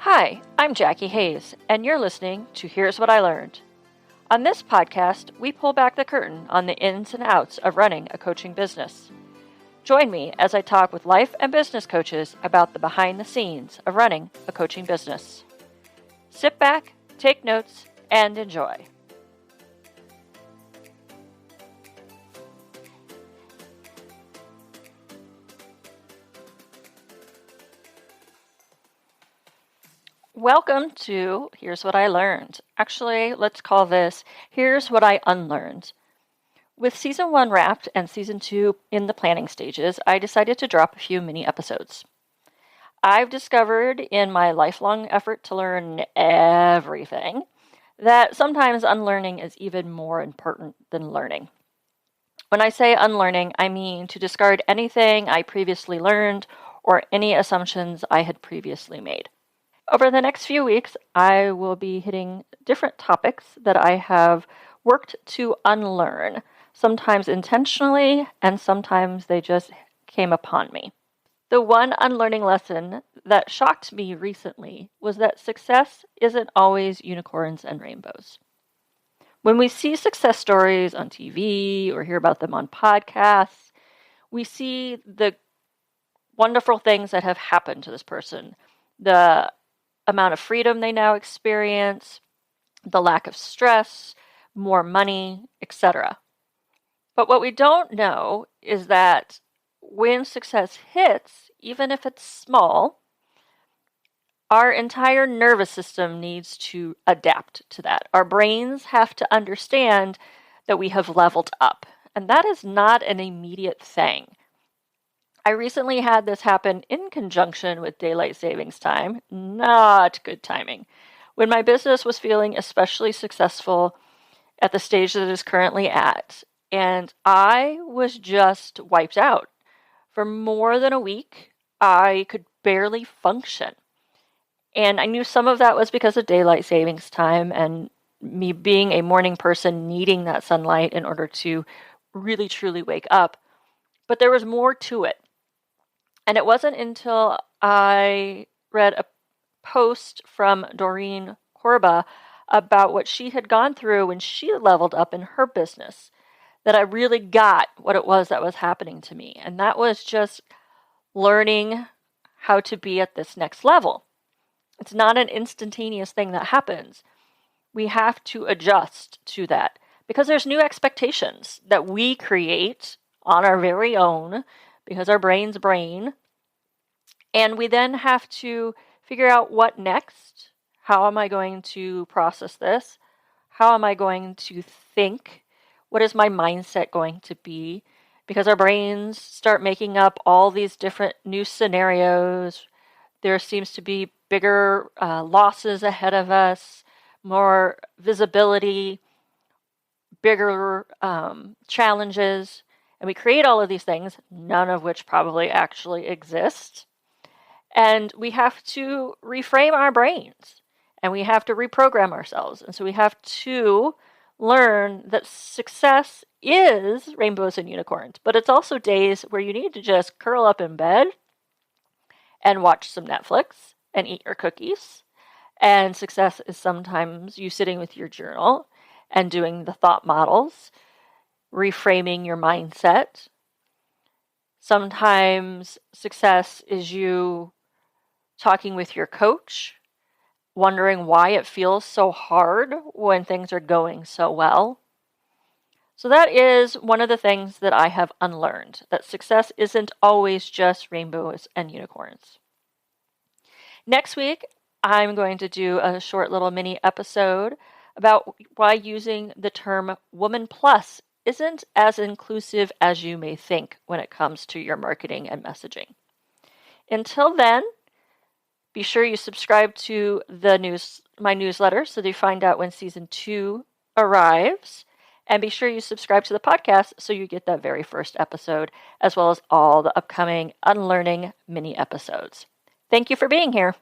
Hi, I'm Jackie Hayes, and you're listening to Here's What I Learned. On this podcast, we pull back the curtain on the ins and outs of running a coaching business. Join me as I talk with life and business coaches about the behind the scenes of running a coaching business. Sit back, take notes, and enjoy. Welcome to Here's What I Learned. Actually, let's call this Here's What I Unlearned. With Season 1 wrapped and Season 2 in the planning stages, I decided to drop a few mini episodes. I've discovered in my lifelong effort to learn everything that sometimes unlearning is even more important than learning. When I say unlearning, I mean to discard anything I previously learned or any assumptions I had previously made. Over the next few weeks, I will be hitting different topics that I have worked to unlearn, sometimes intentionally, and sometimes they just came upon me. The one unlearning lesson that shocked me recently was that success isn't always unicorns and rainbows. When we see success stories on TV or hear about them on podcasts, we see the wonderful things that have happened to this person, the amount of freedom they now experience, the lack of stress, more money, etc. But what we don't know is that when success hits, even if it's small, our entire nervous system needs to adapt to that. Our brains have to understand that we have leveled up, and that is not an immediate thing. I recently had this happen in conjunction with daylight savings time. Not good timing. When my business was feeling especially successful at the stage that it is currently at, and I was just wiped out. For more than a week, I could barely function. And I knew some of that was because of daylight savings time and me being a morning person needing that sunlight in order to really truly wake up. But there was more to it. And it wasn't until I read a post from Doreen Corba about what she had gone through when she leveled up in her business that I really got what it was that was happening to me. And that was just learning how to be at this next level. It's not an instantaneous thing that happens. We have to adjust to that because there's new expectations that we create on our very own because our brain's brain. And we then have to figure out what next. How am I going to process this? How am I going to think? What is my mindset going to be? Because our brains start making up all these different new scenarios. There seems to be bigger losses ahead of us, more visibility, bigger challenges. And we create all of these things, none of which probably actually exist. And we have to reframe our brains and we have to reprogram ourselves. And so we have to learn that success is rainbows and unicorns, but it's also days where you need to just curl up in bed and watch some Netflix and eat your cookies. And success is sometimes you sitting with your journal and doing the thought models, reframing your mindset. Sometimes success is you talking with your coach, wondering why it feels so hard when things are going so well. So that is one of the things that I have unlearned, that success isn't always just rainbows and unicorns. Next week, I'm going to do a short little mini episode about why using the term Woman Plus isn't as inclusive as you may think when it comes to your marketing and messaging. Until then, be sure you subscribe to my newsletter so that you find out when Season 2 arrives. And be sure you subscribe to the podcast so you get that very first episode, as well as all the upcoming Unlearning mini episodes. Thank you for being here.